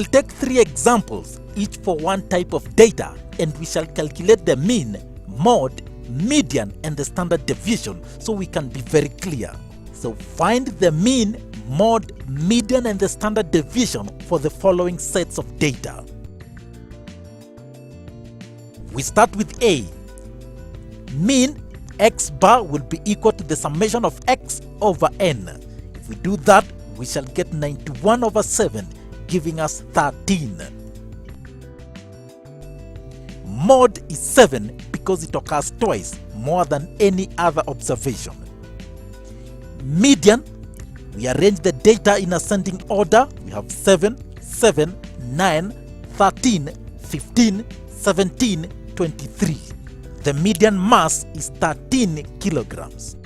We'll take 3 examples, each for one type of data, and we shall calculate the mean, mode, median, and the standard deviation so we can be very clear. So find the mean, mode, median, and the standard deviation for the following sets of data. We start with A. Mean x bar will be equal to the summation of x over n. If we do that, we shall get 91 over 7, giving us 13. Mode is 7 because it occurs twice, more than any other observation. Median, we arrange the data in ascending order. We have 7, 7, 9, 13, 15, 17, 23. The median mass is 13 kilograms.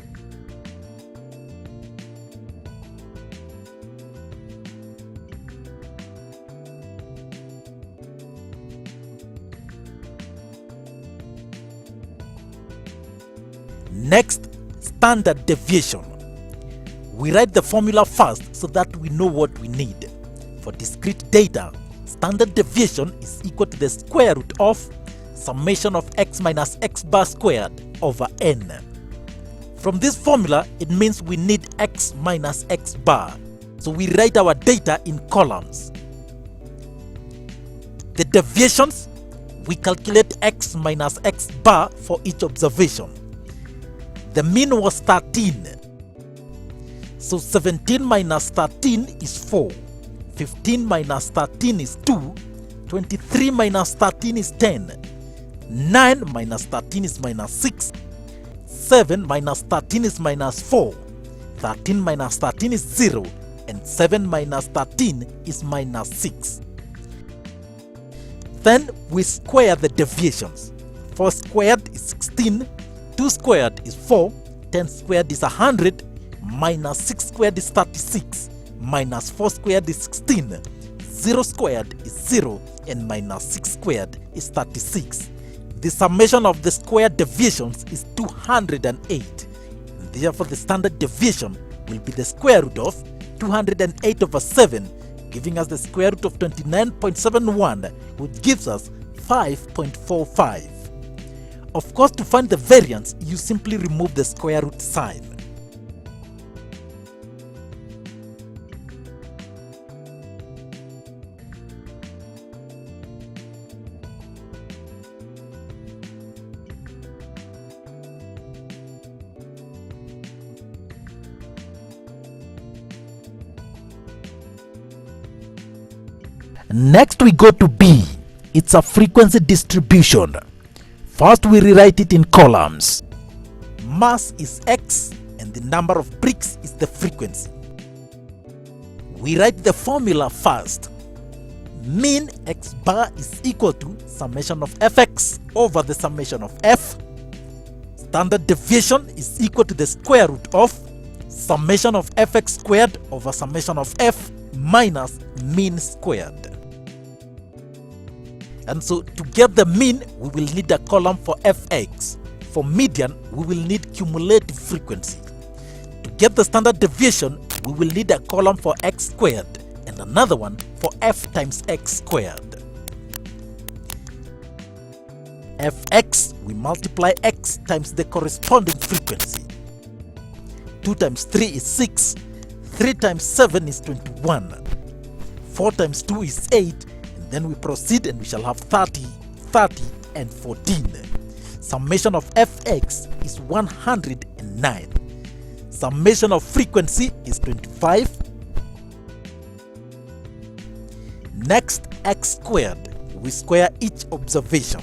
Next, standard deviation. We write the formula first so that we know what we need. For discrete data, standard deviation is equal to the square root of summation of x minus x bar squared over n. From this formula, it means we need x minus x bar. So we write our data in columns. The deviations, we calculate x minus x bar for each observation. The mean was 13. So 17 minus 13 is 4. 15 minus 13 is 2. 23 minus 13 is 10. 9 minus 13 is minus 6. 7 minus 13 is minus 4. 13 minus 13 is 0. And 7 minus 13 is minus 6. Then we square the deviations. 4 squared is 16. 2 squared is 4, 10 squared is 100, minus 6 squared is 36, minus 4 squared is 16, 0 squared is 0, and minus 6 squared is 36. The summation of the squared deviations is 208. Therefore, the standard deviation will be the square root of 208 over 7, giving us the square root of 29.71, which gives us 5.45. Of course, to find the variance, you simply remove the square root sign. Next, we go to B. It's a frequency distribution. First, we rewrite it in columns. Mass is x and the number of bricks is the frequency. We write the formula first. Mean x bar is equal to summation of fx over the summation of f. Standard deviation is equal to the square root of summation of fx squared over summation of f minus mean squared. And so to get the mean, we will need a column for fx. For median, we will need cumulative frequency. To get the standard deviation, we will need a column for x squared and another one for f times x squared. Fx, we multiply x times the corresponding frequency. 2 times 3 is 6, 3 times 7 is 21, 4 times 2 is 8, then we proceed and we shall have 30, 30, and 14. Summation of fx is 109. Summation of frequency is 25. Next, x squared. We square each observation.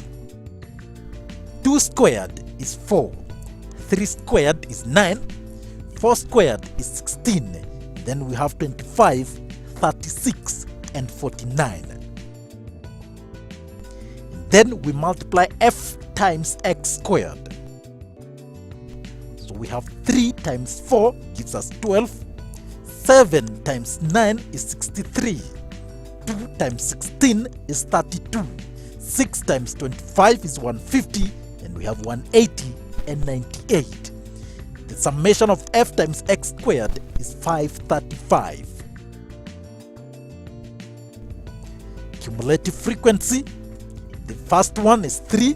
2 squared is 4. 3 squared is 9. 4 squared is 16. Then we have 25, 36, and 49. Then we multiply f times x squared. So we have 3 times 4 gives us 12. 7 times 9 is 63. 2 times 16 is 32. 6 times 25 is 150. And we have 180 and 98. The summation of f times x squared is 535. cumulative frequency. The first one is 3.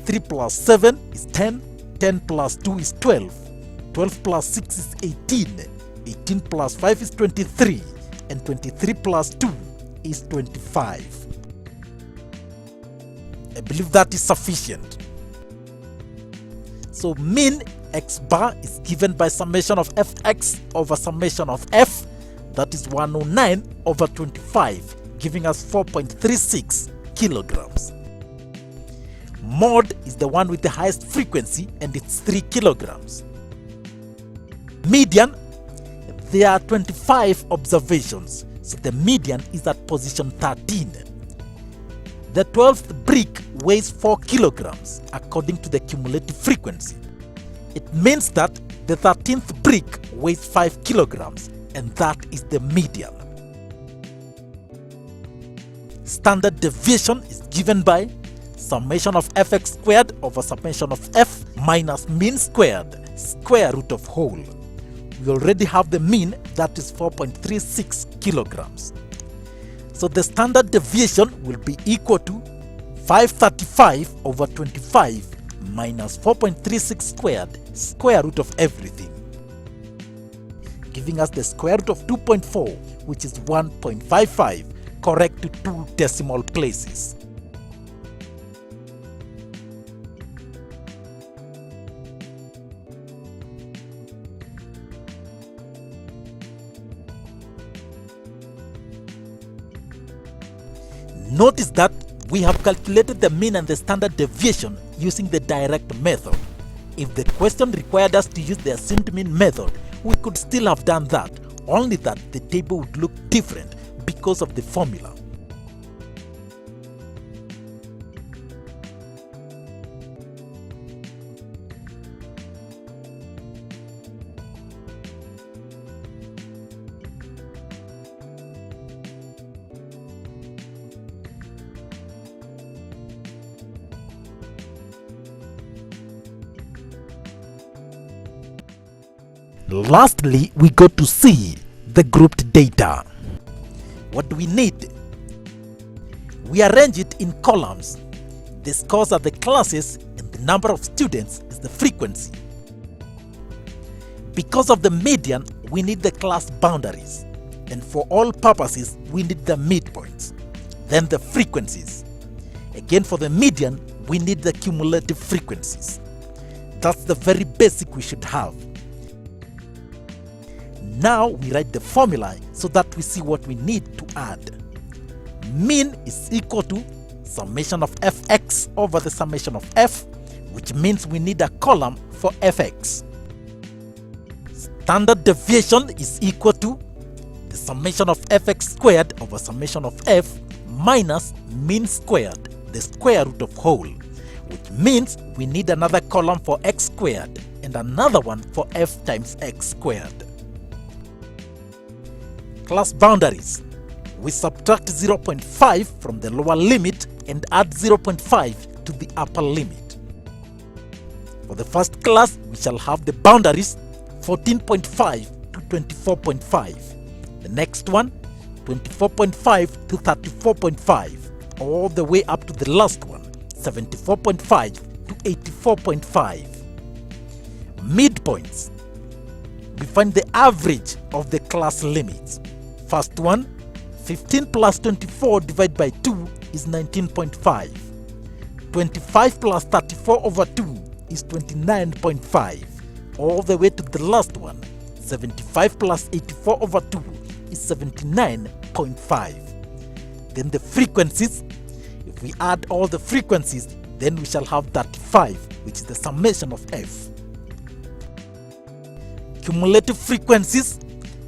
3 plus 7 is 10. 10 plus 2 is 12. 12 plus 6 is 18. 18 plus 5 is 23. And 23 plus 2 is 25. I believe that is sufficient. So mean x bar is given by summation of fx over summation of f, that is 109 over 25, giving us 4.36 kilograms. Mod is the one with the highest frequency and it's 3 kilograms. Median, there are 25 observations, so the median is at position 13. The 12th brick weighs 4 kilograms according to the cumulative frequency. It means that the 13th brick weighs 5 kilograms, and that is the median. Standard deviation is given by summation of fx squared over summation of f minus mean squared, square root of whole. We already have the mean, that is 4.36 kilograms. So the standard deviation will be equal to 535 over 25 minus 4.36 squared, square root of everything, giving us the square root of 2.4, which is 1.55, correct to 2 decimal places. Notice that we have calculated the mean and the standard deviation using the direct method. If the question required us to use the assumed mean method, we could still have done that, only that the table would look different because of the formula. Lastly, we go to see the grouped data. What do we need? We arrange it in columns. The scores are the classes and the number of students is the frequency. Because of the median, we need the class boundaries, and for all purposes, we need the midpoints. Then the frequencies. Again, for the median, we need the cumulative frequencies. That's the very basic we should have. Now we write the formula so that we see what we need to add. Mean is equal to summation of fx over the summation of f, which means we need a column for fx. Standard deviation is equal to the summation of fx squared over summation of f minus mean squared, the square root of whole, which means we need another column for x squared and another one for f times x squared. Class boundaries. We subtract 0.5 from the lower limit and add 0.5 to the upper limit. For the first class, we shall have the boundaries 14.5 to 24.5. The next one, 24.5 to 34.5, all the way up to the last one, 74.5 to 84.5. Midpoints. We find the average of the class limits. First one, 15 plus 24 divided by 2 is 19.5. 25 plus 34 over 2 is 29.5. All the way to the last one, 75 plus 84 over 2 is 79.5. Then the frequencies, if we add all the frequencies, then we shall have 35, which is the summation of f. Cumulative frequencies,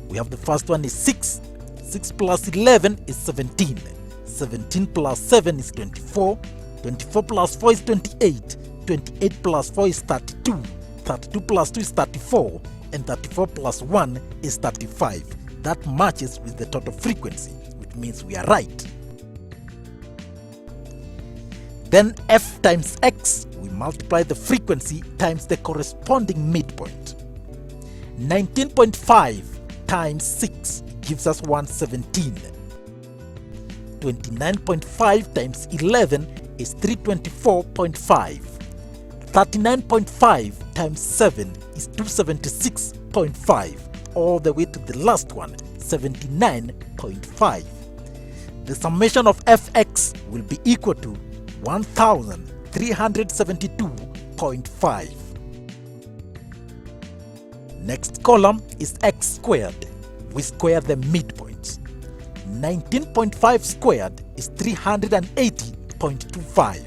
we have the first one is 6. 6 plus 11 is 17. 17 plus 7 is 24. 24 plus 4 is 28. 28 plus 4 is 32. 32 plus 2 is 34. And 34 plus 1 is 35. That matches with the total frequency, which means we are right. Then f times x, we multiply the frequency times the corresponding midpoint. 19.5 times 6 gives us 117. 29.5 times 11 is 324.5. 39.5 times 7 is 276.5, all the way to the last one, 79.5. The summation of fx will be equal to 1372.5. Next column is x squared. We square the midpoints. 19.5 squared is 380.25.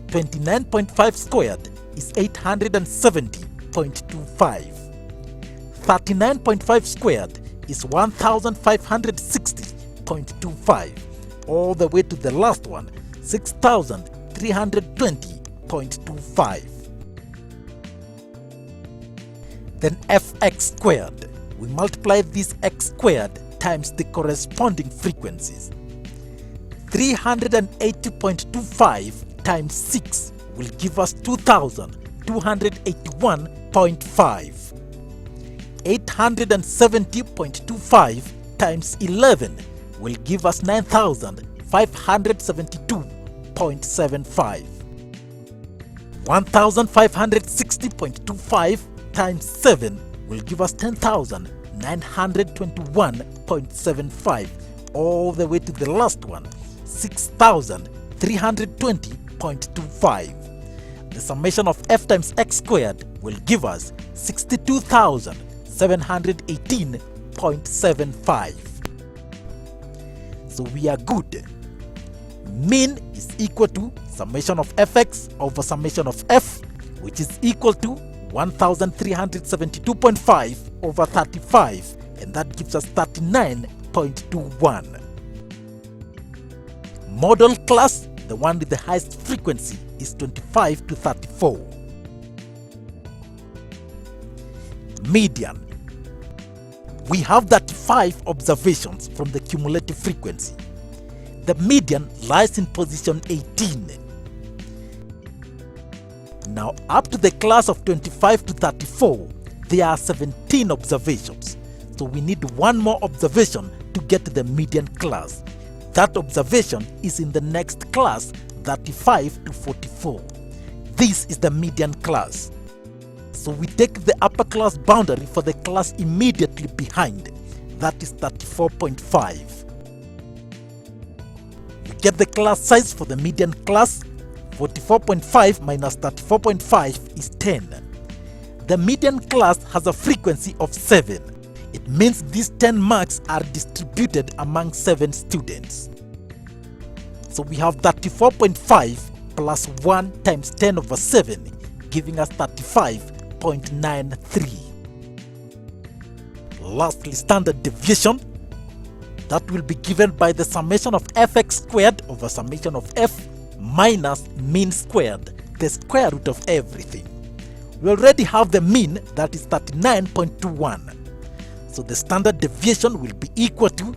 29.5 squared is 870.25. 39.5 squared is 1560.25, all the way to the last one, 6320.25. Then fx squared. We multiply this x squared times the corresponding frequencies. 380.25 times 6 will give us 2281.5. 870.25 times 11 will give us 9572.75. 1560.25 times 7 will give us 10,921.75, all the way to the last one, 6,320.25. The summation of f times x squared will give us 62,718.75. So we are good. Mean is equal to summation of fx over summation of f, which is equal to 1372.5 over 35, and that gives us 39.21. Model class, the one with the highest frequency, is 25 to 34. Median. We have 35 observations from the cumulative frequency. The median lies in position 18. Now, up to the class of 25 to 34, there are 17 observations. So we need one more observation to get to the median class. That observation is in the next class, 35 to 44. This is the median class. So we take the upper class boundary for the class immediately behind. That is 34.5. We get the class size for the median class. 44.5 minus 34.5 is 10. The median class has a frequency of 7. It means these 10 marks are distributed among 7 students. So we have 34.5 plus 1 times 10 over 7, giving us 35.93. Lastly, standard deviation. That will be given by the summation of fx squared over summation of f minus mean squared, the square root of everything. We already have the mean, that is 39.21. So the standard deviation will be equal to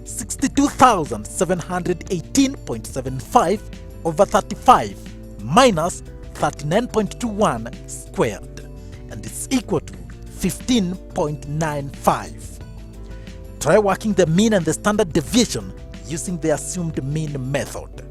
62,718.75 over 35 minus 39.21 squared, and it's equal to 15.95. Try working the mean and the standard deviation using the assumed mean method.